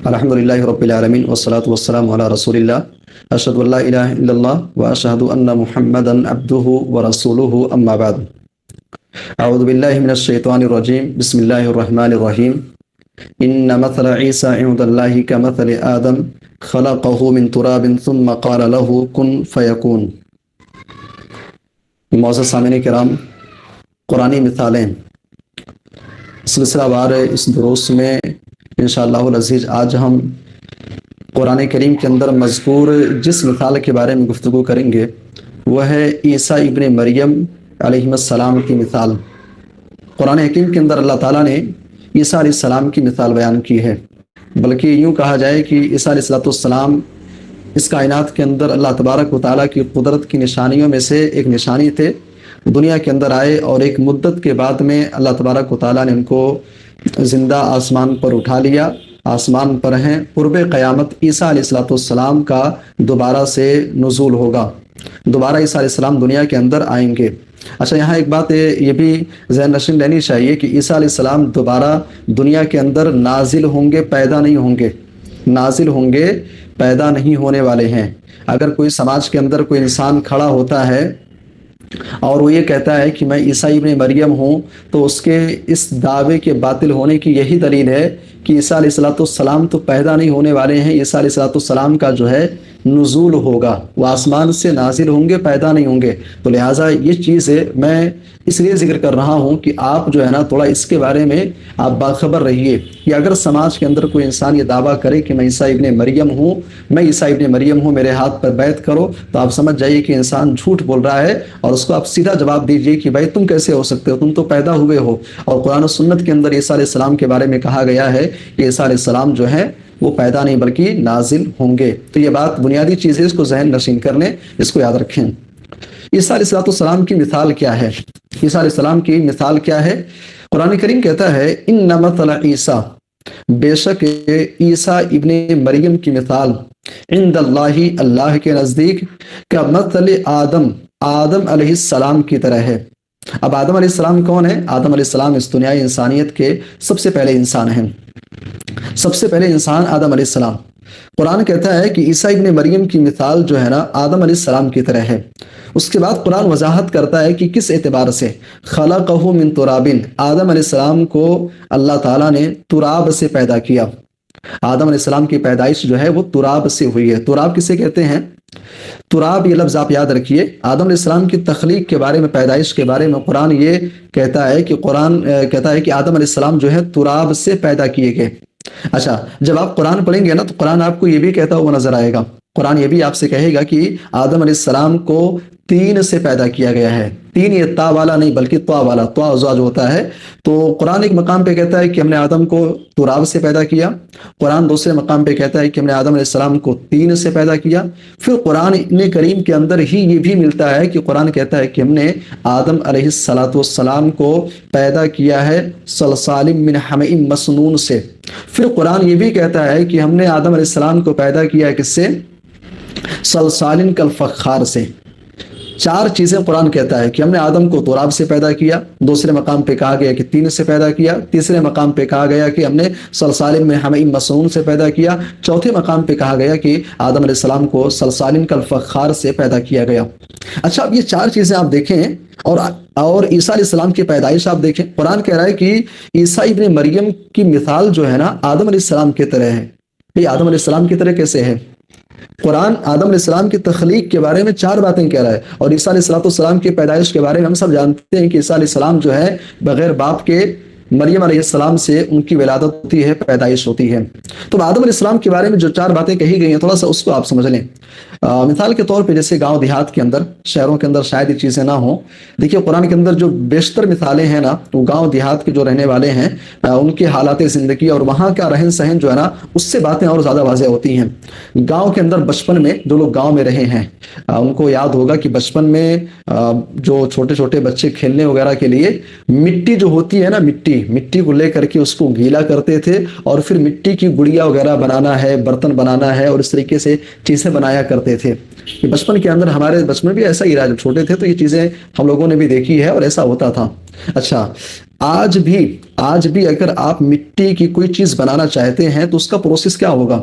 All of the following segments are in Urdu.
الحمد للہ رب العالمین والصلاة والسلام علی رسول اللہ اشہد ان لا الہ الا اللہ واشہد ان محمدا عبدہ ورسولہ اما بعد اعوذ باللہ من الشیطان الرجیم بسم اللہ الرحمن الرحیم ان مثل عیسیٰ عند اللہ کمثل آدم خلقہ من تراب ثم قال له کن فیکون۔ معزز سامعین کرام، قرآنی مثالیں سلسلہ وار اس دروس میں انشاءاللہ العزیز آج ہم قرآن کریم کے اندر مذکور جس مثال کے بارے میں گفتگو کریں گے وہ ہے عیسیٰ ابن مریم علیہ السلام کی مثال۔ قرآن حکیم کے اندر اللہ تعالیٰ نے عیسیٰ علیہ السلام کی مثال بیان کی ہے، بلکہ یوں کہا جائے کہ عیسیٰ علیہ السلام اس کائنات کے اندر اللہ تبارک و تعالیٰ کی قدرت کی نشانیوں میں سے ایک نشانی تھے۔ دنیا کے اندر آئے اور ایک مدت کے بعد میں اللہ تبارک و تعالیٰ نے ان کو زندہ آسمان پر اٹھا لیا، آسمان پر ہیں۔ قرب قیامت عیسیٰ علیہ السلام کا دوبارہ سے نزول ہوگا، دوبارہ عیسیٰ علیہ السلام دنیا کے اندر آئیں گے۔ اچھا، یہاں ایک بات یہ بھی ذہن نشین رہنی چاہیے کہ عیسیٰ علیہ السلام دوبارہ دنیا کے اندر نازل ہوں گے، پیدا نہیں ہوں گے۔ نازل ہوں گے، پیدا نہیں ہونے والے ہیں۔ اگر کوئی سماج کے اندر کوئی انسان کھڑا ہوتا ہے اور وہ یہ کہتا ہے کہ میں عیسیٰ ابن مریم ہوں، تو اس کے اس دعوے کے باطل ہونے کی یہی دلیل ہے کہ عیسیٰ علیہ السلام تو پیدا نہیں ہونے والے ہیں۔ عیسیٰ علیہ السلام کا جو ہے نزول ہوگا، وہ آسمان سے نازل ہوں گے، پیدا نہیں ہوں گے۔ تو لہٰذا یہ چیز میں اس لیے ذکر کر رہا ہوں کہ آپ جو ہے نا تھوڑا اس کے بارے میں آپ باخبر رہیے کہ اگر سماج کے اندر کوئی انسان یہ دعویٰ کرے کہ میں عیسیٰ ابن مریم ہوں، میں عیسیٰ ابن مریم ہوں، میرے ہاتھ پر بیعت کرو، تو آپ سمجھ جائیے کہ انسان جھوٹ بول رہا ہے، اور اس کو آپ سیدھا جواب دیجئے کہ بھائی تم کیسے ہو سکتے ہو، تم تو پیدا ہوئے ہو۔ اور قرآن و سنت کے اندر عیسیٰ علیہ السلام کے بارے میں کہا گیا ہے کہ عیسیٰ علیہ السلام جو ہے وہ پیدا نہیں بلکہ نازل ہوں گے۔ تو یہ بات بنیادی چیز ہے، اس کو ذہن نشین کر لیں، اس کو یاد رکھیں۔ عیسیٰ علیہ السلام کی مثال کیا ہے؟ عیسیٰ علیہ السلام کی مثال کیا ہے؟ قرآن کریم کہتا ہے ان مثل عیسیٰ، بے شک عیسیٰ ابن مریم کی مثال عند اللہ، اللہ کے نزدیک، کا مثل آدم، آدم علیہ السلام کی طرح ہے۔ اب آدم علیہ السلام کون ہے؟ آدم علیہ السلام اس دنیای انسانیت کے سب سے پہلے انسان ہیں، سب سے پہلے انسان آدم علیہ السلام۔ قرآن کہتا ہے کہ عیسیٰ ابن مریم کی مثال جو ہے نا آدم علیہ السلام کی طرح ہے۔ اس کے بعد قرآن وضاحت کرتا ہے کہ کس اعتبار سے، خلقہ من تراب، آدم علیہ السلام کو اللہ تعالیٰ نے تراب سے پیدا کیا۔ آدم علیہ السلام کی پیدائش جو ہے وہ تراب سے ہوئی ہے۔ تراب کسے کہتے ہیں؟ تراب یہ لفظ آپ یاد رکھیے۔ آدم علیہ السلام کی تخلیق کے بارے میں، پیدائش کے بارے میں قرآن یہ کہتا ہے کہ آدم علیہ السلام جو ہے تراب سے پیدا کیے گئے۔ اچھا، جب آپ قرآن پڑھیں گے نا تو قرآن آپ کو یہ بھی کہتا ہوا نظر آئے گا، قرآن یہ بھی آپ سے کہے گا کہ آدم علیہ السلام کو تین سے پیدا کیا گیا ہے۔ تین، یہ تا والا نہیں بلکہ طا والا، طا ازواج ہوتا ہے۔ تو قرآن ایک مقام پہ کہتا ہے کہ ہم نے آدم کو تراب سے پیدا کیا، قرآن دوسرے مقام پہ کہتا ہے کہ ہم نے آدم علیہ السلام کو تین سے پیدا کیا۔ پھر قرآن ابن کریم کے اندر ہی یہ بھی ملتا ہے کہ قرآن کہتا ہے کہ ہم نے آدم علیہ السلام کو پیدا کیا ہے صلصال من حمإ مسنون سے۔ پھر قرآن یہ بھی کہتا ہے کہ ہم نے آدم علیہ السلام کو پیدا کیا کس سے؟ صلصال کالفخار سے۔ چار چیزیں قرآن کہتا ہے کہ ہم نے آدم کو تراب سے پیدا کیا، دوسرے مقام پہ کہا گیا کہ تین سے پیدا کیا، تیسرے مقام پہ کہا گیا کہ ہم نے صلصال من حمإ مسنون سے پیدا کیا، چوتھے مقام پہ کہا گیا کہ آدم علیہ السلام کو صلصال کالفخار سے پیدا کیا گیا۔ اچھا، اب یہ چار چیزیں آپ دیکھیں اور عیسیٰ علیہ السلام کی پیدائش آپ دیکھیں۔ قرآن کہہ رہا ہے کہ عیسیٰ ابن مریم کی مثال جو ہے نا آدم علیہ السلام کی طرح ہے۔ یہ آدم علیہ السلام کی طرح کیسے ہے؟ قرآن آدم علیہ السلام کی تخلیق کے بارے میں چار باتیں کہہ رہا ہے، اور عیسیٰ علیہ السلام کی پیدائش کے بارے میں ہم سب جانتے ہیں کہ عیسیٰ علیہ السلام جو ہے بغیر باپ کے مریم علیہ السلام سے ان کی ولادت ہوتی ہے، پیدائش ہوتی ہے۔ تو آدم علیہ السلام کے بارے میں جو چار باتیں کہی گئی ہیں تھوڑا سا اس کو آپ سمجھ لیں۔ مثال کے طور پہ جیسے گاؤں دیہات کے اندر، شہروں کے اندر شاید یہ چیزیں نہ ہوں، دیکھیے قرآن کے اندر جو بیشتر مثالیں ہیں نا وہ گاؤں دیہات کے جو رہنے والے ہیں ان کے حالات زندگی اور وہاں کا رہن سہن جو ہے نا اس سے باتیں اور زیادہ واضح ہوتی ہیں۔ گاؤں کے اندر بچپن میں جو لوگ گاؤں میں رہے ہیں ان کو یاد ہوگا کہ بچپن میں جو چھوٹے چھوٹے بچے کھیلنے وغیرہ کے لیے مٹی جو ہوتی ہے نا، مٹی مٹی کو لے کر کے اس کو گیلا کرتے تھے اور پھر مٹی کی گڑیا وغیرہ بنانا ہے، برتن بنانا ہے، اور اس طریقے سے چیزیں بنایا کرتے تھے۔ یہ بچپن کے اندر، ہمارے بچپن بھی ایسا ہی رہا، جب چھوٹے تھے تو یہ چیزیں ہم لوگوں نے بھی دیکھی ہے اور ایسا ہوتا تھا۔ اچھا، آج بھی اگر آپ مٹی کی کوئی چیز بنانا چاہتے ہیں تو اس کا پروسیس کیا ہوگا؟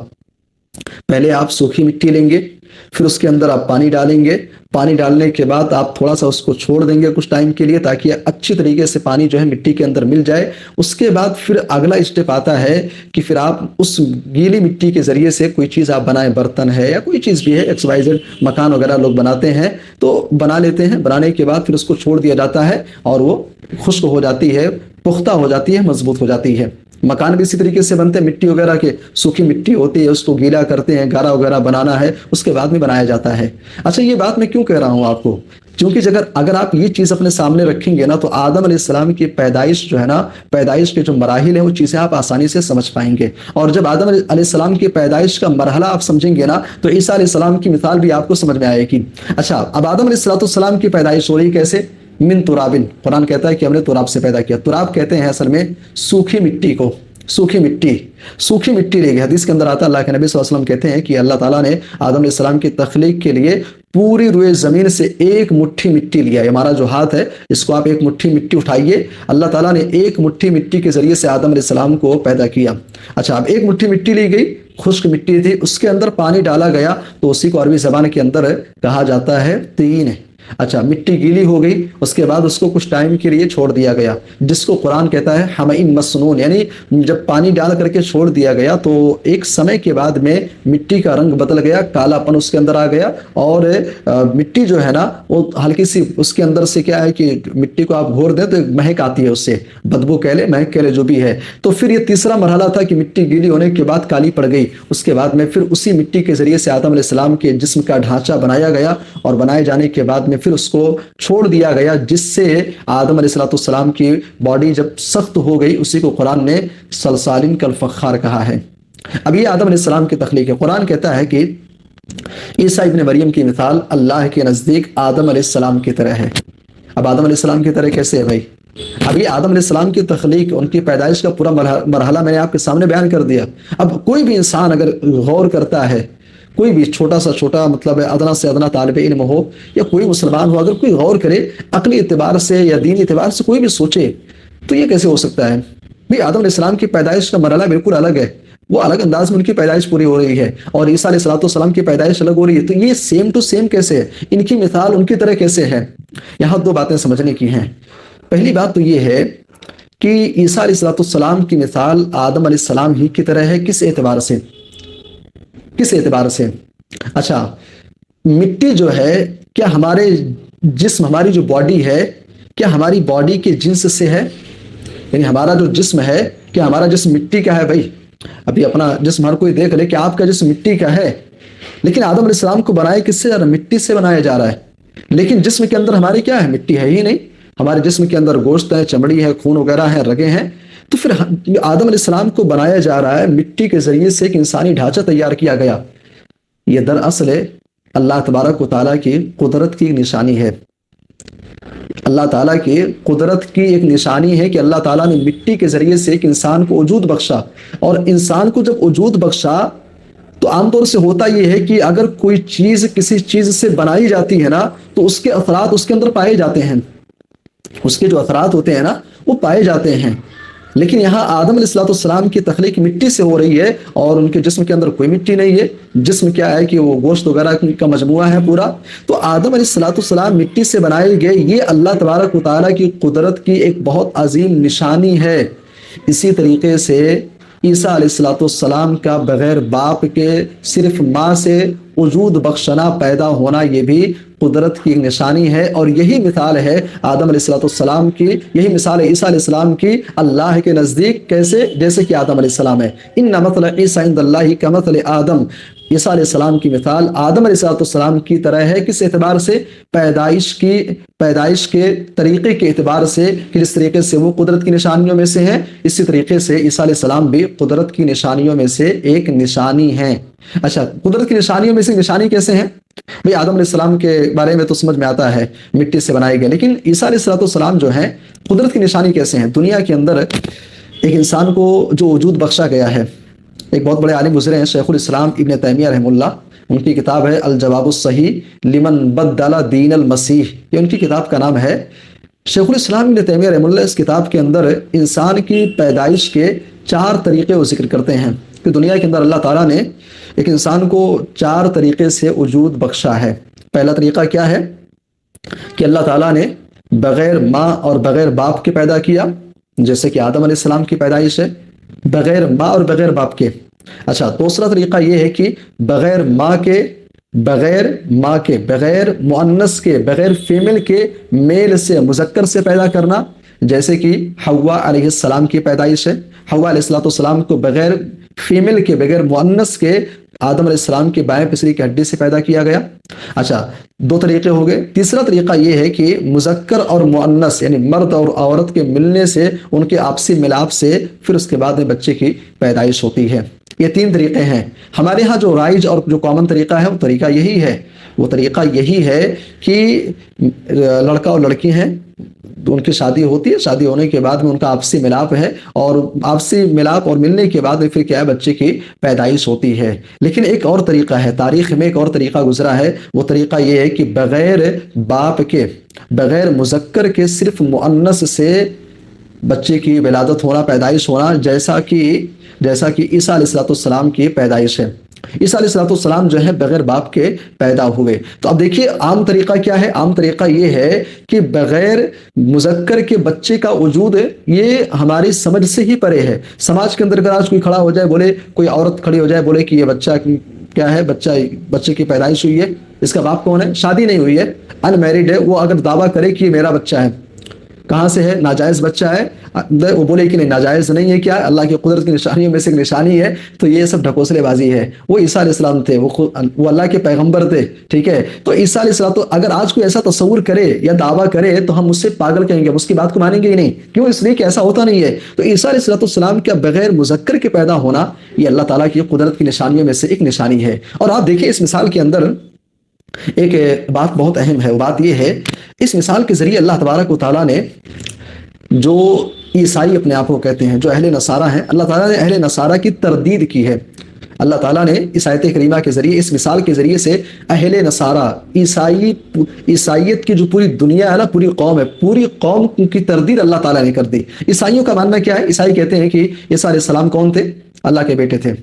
پہلے آپ سوکھی مٹی لیں گے، پھر اس کے اندر آپ پانی ڈالیں گے، پانی ڈالنے کے بعد آپ تھوڑا سا اس کو چھوڑ دیں گے کچھ ٹائم کے لیے تاکہ اچھی طریقے سے پانی جو ہے مٹی کے اندر مل جائے۔ اس کے بعد پھر اگلا اسٹیپ آتا ہے کہ پھر آپ اس گیلی مٹی کے ذریعے سے کوئی چیز آپ بنائیں، برتن ہے یا کوئی چیز بھی ہے، ایکس وائی زیڈ، مکان وغیرہ لوگ بناتے ہیں تو بنا لیتے ہیں۔ بنانے کے بعد پھر اس کو چھوڑ دیا جاتا ہے اور وہ خشک ہو جاتی ہے، پختہ ہو جاتی ہے، مضبوط ہو جاتی ہے۔ مکان بھی اسی طریقے سے بنتے ہیں، مٹی وغیرہ کے، سوکھی مٹی ہوتی ہے، اس کو گیلا کرتے ہیں، گارا وغیرہ بنانا ہے، اس کے بعد میں بنایا جاتا ہے۔ اچھا، یہ بات میں کیوں کہہ رہا ہوں آپ کو؟ کیونکہ اگر آپ یہ چیز اپنے سامنے رکھیں گے نا تو آدم علیہ السلام کی پیدائش جو ہے نا، پیدائش کے جو مراحل ہیں وہ چیزیں آپ آسانی سے سمجھ پائیں گے۔ اور جب آدم علیہ السلام کی پیدائش کا مرحلہ آپ سمجھیں گے نا تو عیسیٰ علیہ السلام کی مثال بھی آپ کو سمجھ میں آئے گی۔ اچھا، اب آدم علیہ السلام کی پیدائش ہو رہی کیسے؟ من ترابن، قرآن کہتا ہے کہ ہم نے تراب سے پیدا کیا۔ تراب کہتے ہیں اصل میں سوکھی مٹی کو، سوکھی مٹی لے گئی۔ حدیث کے اندر آتا ہے، اللہ کے نبی صلی اللہ علیہ وسلم کہتے ہیں کہ اللہ تعالیٰ نے آدم علیہ السلام کی تخلیق کے لیے پوری روئے زمین سے ایک مٹھی مٹی لیا ہے۔ ہمارا جو ہاتھ ہے اس کو آپ ایک مٹھی مٹی اٹھائیے، اللہ تعالیٰ نے ایک مٹھی مٹی کے ذریعے سے آدم علیہ السلام کو پیدا کیا۔ اچھا، اب ایک مٹھی مٹی لی گئی، خشک مٹی تھی، اس کے اندر پانی ڈالا گیا تو اسی کو عربی زبان کے اندر کہا جاتا ہے طین۔ اچھا، مٹی گیلی ہو گئی، اس کے بعد اس کو کچھ ٹائم کے لیے چھوڑ دیا گیا، جس کو قرآن کہتا ہے حمیم مسنون، یعنی جب پانی ڈال کر کے چھوڑ دیا گیا تو ایک سمے کے بعد میں مٹی کا رنگ بدل گیا، کالا پن اس کے اندر آ گیا، اور مٹی جو ہے نا وہ ہلکی سی اس کے اندر سے کیا ہے کہ مٹی کو آپ گھور دیں تو ایک مہک آتی ہے، اس سے بدبو کہہ لے، مہک کہہ لے، جو بھی ہے۔ تو پھر یہ تیسرا مرحلہ تھا کہ مٹی گیلی ہونے کے بعد کالی پڑ گئی، اس کے بعد میں پھر اسی مٹی کے ذریعے سے آدم علیہ السلام کے جسم کا ڈھانچہ بنایا گیا، اور بنائے جانے کے بعد میں پھر اس کو چھوڑ دیا گیا، جس سے آدم علیہ السلام کی باڈی جب سخت ہو گئی، اسی کو قرآن نے صلصال کالفخار کہا ہے۔ اب یہ آدم علیہ السلام کی تخلیق ہے۔ قرآن کہتا ہے کہ عیسیٰ ابن مریم کی مثال اللہ کے نزدیک آدم علیہ السلام کی طرح ہے۔ اب آدم علیہ السلام کی طرح کیسے ہے بھائی؟ اب یہ آدم علیہ السلام کی تخلیق، ان کی پیدائش کا پورا مرحلہ میں نے آپ کے سامنے بیان کر دیا۔ اب کوئی بھی انسان اگر غور کرتا ہے، کوئی بھی چھوٹا سا چھوٹا، مطلب ادنا سے ادنا طالب علم ہو یا کوئی مسلمان ہو، اگر کوئی غور کرے عقلی اعتبار سے یا دینی اعتبار سے، کوئی بھی سوچے تو یہ کیسے ہو سکتا ہے؟ بھئی آدم علیہ السلام کی پیدائش کا مرحلہ بالکل الگ ہے، وہ الگ انداز میں ان کی پیدائش پوری ہو رہی ہے، اور عیسیٰ علیہ السلام کی پیدائش الگ ہو رہی ہے، تو یہ سیم ٹو سیم کیسے ہے؟ ان کی مثال ان کی طرح کیسے ہے؟ یہاں دو باتیں سمجھنے کی ہیں۔ پہلی بات تو یہ ہے کہ عیسیٰ علیہ السلام کی مثال آدم علیہ السلام ہی کی طرح ہے۔ کس اعتبار سے؟ کس اعتبار سے؟ اچھا، مٹی جو ہے، کیا ہمارے جسم، ہماری جو باڈی ہے، کیا ہماری باڈی کے جنس سے ہے؟ یعنی ہمارا جو جسم ہے، کیا ہمارا جسم مٹی کا ہے؟ بھائی ابھی اپنا جسم ہر کوئی دیکھ لے کہ آپ کا جسم مٹی کا ہے، لیکن آدم علیہ السلام کو بنایا کس سے جا رہا ہے؟ مٹی سے بنایا جا رہا ہے، لیکن جسم کے اندر ہماری کیا ہے؟ مٹی ہے ہی نہیں۔ ہمارے جسم کے اندر گوشت ہے، چمڑی ہے، خون وغیرہ ہے، رگیں ہیں۔ تو پھر آدم علیہ السلام کو بنایا جا رہا ہے مٹی کے ذریعے سے، ایک انسانی ڈھانچہ تیار کیا گیا۔ یہ دراصل اللہ تبارک و تعالیٰ کی قدرت کی نشانی ہے۔ اللہ تعالیٰ کی قدرت کی ایک نشانی ہے کہ اللہ تعالیٰ نے مٹی کے ذریعے سے ایک انسان کو وجود بخشا، اور انسان کو جب وجود بخشا تو عام طور سے ہوتا یہ ہے کہ اگر کوئی چیز کسی چیز سے بنائی جاتی ہے نا تو اس کے اثرات اس کے اندر پائے جاتے ہیں، اس کے جو اثرات ہوتے ہیں نا وہ پائے جاتے ہیں۔ لیکن یہاں آدم علیہ السلام کی تخلیق مٹی سے ہو رہی ہے، اور ان کے جسم کے اندر کوئی مٹی نہیں ہے۔ جسم کیا ہے کہ وہ گوشت وغیرہ کا مجموعہ ہے پورا۔ تو آدم علیہ السلام مٹی سے بنائے گئے، یہ اللہ تبارک و تعالیٰ کی قدرت کی ایک بہت عظیم نشانی ہے۔ اسی طریقے سے عیسیٰ علیہ السلام کا بغیر باپ کے صرف ماں سے وجود بخشنا، پیدا ہونا، یہ بھی قدرت کی نشانی ہے، اور یہی مثال ہے آدم علیہ السلام کی، یہی مثال ہے عیسیٰ علیہ السلام کی اللہ کے نزدیک۔ کیسے؟ جیسے کہ آدم علیہ السلام ہے، ان مثل عیسیٰ عند اللہ کمثل آدم، عیسیٰ علیہ السلام کی مثال آدم علیہ السلام کی طرح ہے۔ کس اعتبار سے؟ پیدائش کے طریقے کے اعتبار سے، کہ جس طریقے سے وہ قدرت کی نشانیوں میں سے ہے، اسی طریقے سے عیسیٰ علیہ السلام بھی قدرت کی نشانیوں میں سے ایک نشانی ہے۔ اچھا، قدرت کی نشانیوں میں سے نشانی کیسے ہیں؟ بھئی آدم علیہ السلام کے بارے میں تو سمجھ میں آتا ہے مٹی سے بنائے گئے، لیکن عیسیٰ علیہ السلام جو ہیں قدرت کی نشانی کیسے ہیں؟ دنیا کے اندر ایک انسان کو جو وجود بخشا گیا ہے، ایک بہت بڑے عالم گزرے ہیں شیخ الاسلام ابن تیمیہ رحمہ اللہ، ان کی کتاب ہے الجواب الصحیح لمن بدل دین المسیح، یہ ان کی کتاب کا نام ہے۔ شیخ الاسلام ابن تیمیہ رحمہ اللہ اس کتاب کے اندر انسان کی پیدائش کے 4 طریقے وہ ذکر کرتے ہیں کہ دنیا کے اندر اللہ تعالیٰ نے ایک انسان کو 4 طریقے سے وجود بخشا ہے۔ پہلا طریقہ کیا ہے کہ اللہ تعالیٰ نے بغیر ماں اور بغیر باپ کے پیدا کیا، جیسے کہ آدم علیہ السلام کی پیدائش ہے بغیر ماں اور بغیر باپ کے۔ اچھا، دوسرا طریقہ یہ ہے کہ بغیر ماں کے، بغیر مؤنث کے، بغیر فیمل کے، میل سے مذکر سے پیدا کرنا، جیسے کہ حوا علیہ السلام کی پیدائش ہے۔ حوا علیہ السلام کو بغیر فیمل کے، بغیر مؤنث کے آدم علیہ السلام کے بائیں پسری کی ہڈی سے پیدا کیا گیا۔ اچھا، 2 طریقے ہو گئے۔ تیسرا طریقہ یہ ہے کہ مذکر اور مؤنث یعنی مرد اور عورت کے ملنے سے، ان کے آپسی ملاپ سے پھر اس کے بعد میں بچے کی پیدائش ہوتی ہے۔ یہ 3 طریقے ہیں۔ ہمارے ہاں جو رائج اور جو کامن طریقہ ہے وہ طریقہ یہی ہے کہ لڑکا اور لڑکی ہیں، ان کی شادی ہوتی ہے، شادی ہونے کے بعد میں ان کا آپسی ملاپ ہے، اور آپسی ملاپ اور ملنے کے بعد پھر کیا ہے، بچے کی پیدائش ہوتی ہے۔ لیکن ایک اور طریقہ ہے، تاریخ میں ایک اور طریقہ گزرا ہے، وہ طریقہ یہ ہے کہ بغیر باپ کے، بغیر مذکر کے، صرف مؤنث سے بچے کی ولادت ہونا، پیدائش ہونا، جیسا کہ عیسیٰ علیہ السلام کی پیدائش ہے۔ عیسیٰ علیہ السلام جو ہے بغیر باپ کے پیدا ہوئے۔ تو اب دیکھیے عام طریقہ کیا ہے؟ عام طریقہ یہ ہے کہ بغیر مذکر کے بچے کا وجود یہ ہماری سمجھ سے ہی پرے ہے۔ سماج کے اندر اگر آج کوئی کھڑا ہو جائے، بولے کوئی عورت کھڑی ہو جائے، بولے کہ یہ بچہ کیا ہے، بچے کی پیدائش ہوئی ہے، اس کا باپ کون ہے، شادی نہیں ہوئی ہے، ان میرڈ ہے، وہ اگر دعویٰ کرے کہ یہ میرا بچہ ہے، کہاں سے ہے، ناجائز بچہ ہے، وہ بولے کہ نہیں ناجائز نہیں ہے، کیا اللہ کی قدرت کی نشانیوں میں سے ایک نشانی ہے، تو یہ سب ڈھکوسلے بازی ہے۔ وہ عیسیٰ علیہ السلام تھے، وہ اللہ کے پیغمبر تھے، ٹھیک ہے۔ تو عیسیٰ علیہ السلام، تو اگر آج کوئی ایسا تصور کرے یا دعویٰ کرے تو ہم اس سے پاگل کہیں گے، ہم اس کی بات کو مانیں گے ہی نہیں، کیوں؟ اس لیے کہ ایسا ہوتا نہیں ہے۔ تو عیسیٰ علیہ السلام کا بغیر مذکر کے پیدا ہونا یہ اللہ تعالیٰ کی قدرت کی نشانیوں میں سے ایک نشانی ہے۔ اور آپ دیکھیں اس مثال کے اندر ایک بات بہت اہم ہے، وہ بات یہ ہے، اس مثال کے ذریعے اللہ تبارک و تعالیٰ نے جو عیسائی اپنے آپ کو کہتے ہیں، جو اہل نصارہ ہیں، اللہ تعالیٰ نے اہل نصارہ کی تردید کی ہے۔ اللہ تعالیٰ نے اس آیت کریمہ کے ذریعے، اس مثال کے ذریعے سے اہل نصارہ، عیسائیت کی جو پوری دنیا ہے نا، پوری قوم ہے، پوری قوم کی تردید اللہ تعالیٰ نے کر دی۔ عیسائیوں کا ماننا کیا ہے؟ عیسائی کہتے ہیں کہ عیسیٰ علیہ السلام کون تھے؟ اللہ کے بیٹے تھے۔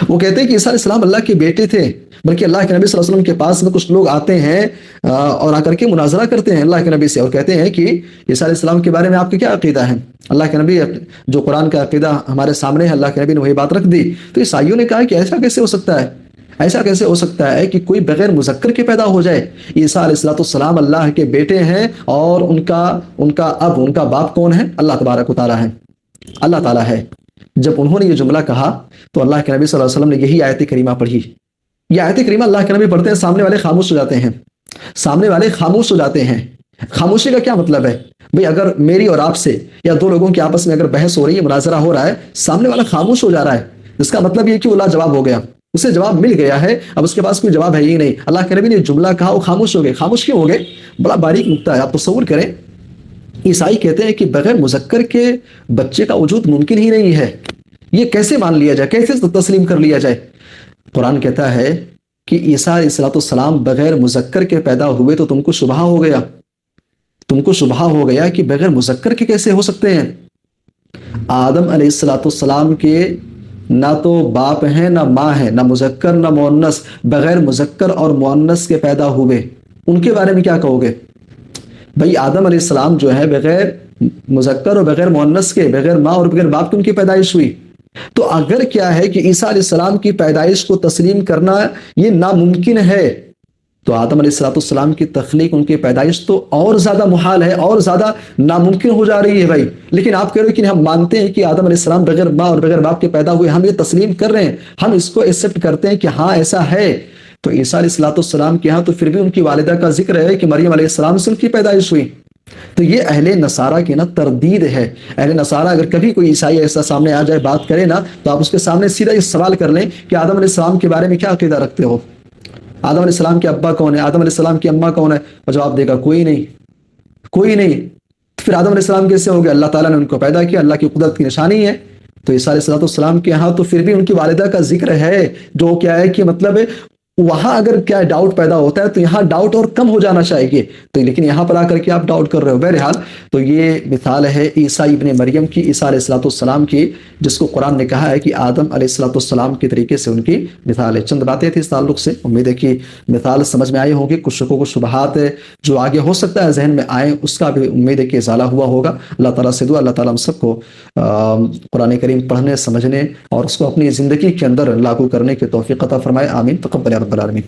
وہ کہتے ہیں کہ عیسیٰ علیہ السلام اللہ کے بیٹے تھے، بلکہ اللہ کے نبی صلی اللہ علیہ وسلم کے پاس میں کچھ لوگ آتے ہیں اور آ کر کے مناظرہ کرتے ہیں اللہ کے نبی سے، اور کہتے ہیں کہ عیسیٰ علیہ السلام کے بارے میں آپ کا کیا عقیدہ ہے؟ اللہ کے نبی جو قرآن کا عقیدہ ہمارے سامنے ہے، اللہ کے نبی نے وہی بات رکھ دی۔ تو عیسائیوں نے کہا کہ ایسا کیسے ہو سکتا ہے، ایسا کیسے ہو سکتا ہے کہ کوئی بغیر مذکر کے پیدا ہو جائے؟ عیسیٰ علیہ السلام اللہ کے بیٹے ہیں، اور ان کا اب ان کا باپ کون ہے؟ اللہ تبارک و تعالیٰ ہے، اللہ تعالیٰ ہے۔ جب انہوں نے یہ جملہ کہا تو اللہ کے نبی صلی اللہ علیہ وسلم نے یہی آیت کریمہ پڑھی۔ یہ آیت کریمہ اللہ کے نبی پڑھتے ہیں، سامنے والے خاموش ہو جاتے ہیں، سامنے والے خاموش ہو جاتے ہیں۔ خاموشی کا کیا مطلب ہے بھئی؟ اگر میری اور آپ سے یا 2 لوگوں کے آپس میں اگر بحث ہو رہی ہے، مناظرہ ہو رہا ہے، سامنے والا خاموش ہو جا رہا ہے، اس کا مطلب یہ کہ وہ لاجواب ہو گیا، اسے جواب مل گیا ہے، اب اس کے پاس کوئی جواب ہے ہی نہیں۔ اللہ کے نبی نے جملہ کہا، وہ خاموش ہو گئے۔ خاموش کیوں ہو گئے؟ بڑا باریک نکتہ ہے، آپ تصور کریں۔ عیسائی کہتے ہیں کہ بغیر مذکر کے بچے کا وجود ممکن ہی نہیں ہے، یہ کیسے مان لیا جائے، کیسے تسلیم کر لیا جائے؟ قرآن کہتا ہے کہ عیسیٰ علیہ السلام بغیر مذکر کے پیدا ہوئے تو تم کو شبہ ہو گیا، تم کو شبہ ہو گیا کہ بغیر مذکر کے کیسے ہو سکتے ہیں؟ آدم علیہ السلام کے نہ تو باپ ہیں نہ ماں ہیں، نہ مذکر نہ مؤنث، بغیر مذکر اور مؤنث کے پیدا ہوئے، ان کے بارے میں کیا کہو گے؟ بھائی آدم علیہ السلام جو ہے بغیر مذکر اور بغیر مؤنث کے، بغیر ماں اور بغیر باپ کی ان کی پیدائش ہوئی، تو اگر کیا ہے کہ عیسیٰ علیہ السلام کی پیدائش کو تسلیم کرنا یہ ناممکن ہے، تو آدم علیہ السلام کی تخلیق، ان کی پیدائش تو اور زیادہ محال ہے، اور زیادہ ناممکن ہو جا رہی ہے بھائی۔ لیکن آپ کہہ رہے ہو کہ ہم مانتے ہیں کہ آدم علیہ السلام بغیر ماں اور بغیر باپ کے پیدا ہوئے، ہم یہ تسلیم کر رہے ہیں، ہم اس کو ایکسپٹ کرتے ہیں کہ ہاں ایسا ہے۔ تو عیسیٰ علیہ السلام کے ہاں تو پھر بھی ان کی والدہ کا ذکر ہے کہ مریم علیہ السلام سے ان کی پیدائش ہوئی۔ تو یہ اہل نصارہ کی نا تردید ہے۔ اہل نصارہ اگر کبھی کوئی عیسائی ایسا سامنے آ جائے بات کرے نا، تو آپ اس کے سامنے سیدھا یہ سوال کر لیں کہ آدم علیہ السلام کے بارے میں کیا عقیدہ رکھتے ہو؟ آدم علیہ السلام کے ابا کون ہے، آدم علیہ السلام کی اماں کون ہے؟ اور جواب دے گا کوئی نہیں، کوئی نہیں۔ پھر آدم علیہ السلام کیسے ہو گیا؟ اللہ تعالیٰ نے ان کو پیدا کیا، اللہ کی قدرت کی نشانی ہے۔ تو عیسیٰ علیہ السلام کے یہاں تو پھر بھی ان کی والدہ کا ذکر ہے، جو کیا ہے کہ مطلب وہاں اگر کیا ڈاؤٹ پیدا ہوتا ہے تو یہاں ڈاؤٹ اور کم ہو جانا چاہیے، تو لیکن یہاں پر آ کر کے آپ ڈاؤٹ کر رہے ہو۔ بہرحال تو یہ مثال ہے عیسیٰ ابن مریم کی، عیسیٰ علیہ السلام کی، جس کو قرآن نے کہا ہے کہ آدم علیہ السلام کے طریقے سے ان کی مثال ہے۔ چند باتیں تھیں اس تعلق سے، امید ہے کہ مثال سمجھ میں آئی ہوگی۔ کچھ شکوک و شبہات جو آگے ہو سکتا ہے ذہن میں آئیں، اس کا بھی امید ہے کہ ازالہ ہوا ہوگا۔ اللہ تعالیٰ سے دعا، اللہ تعالیٰ ہم سب کو قرآن کریم پڑھنے، سمجھنے اور اس کو اپنی زندگی کے اندر لاگو کرنے کی توفیق عطا فرمائے، آمین، تقبل یا رب العالمین۔